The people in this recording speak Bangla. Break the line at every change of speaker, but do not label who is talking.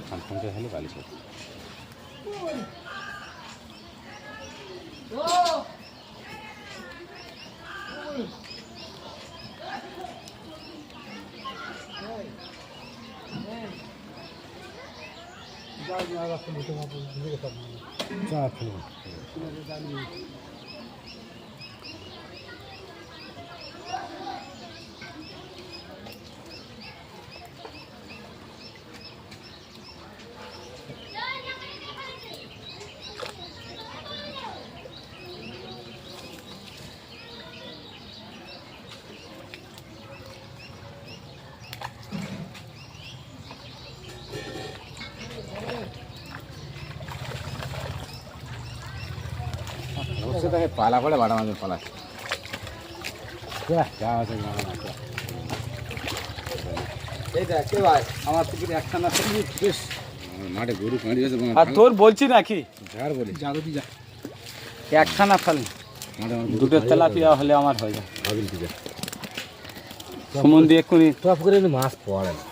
ফানফানটা হলে বালিশ হবে। তাকে পালা করে বাটা মাঝে পালা যা আছে
এই দেখ কে ভাই আমার পুকুরে একখানা
বেশ মাঠে গরু কাঁড়ি আছে
আর তোর বলছি নাকি
যার বলি
যা যদি যা একখানা ফেল দুটো তেলাপিয়া হলে আমার হয়ে যায়
ভাবিল কি যা
সমন দিয়ে এক্ষুনি
তোর পুকুরে মাছ পড়ে না।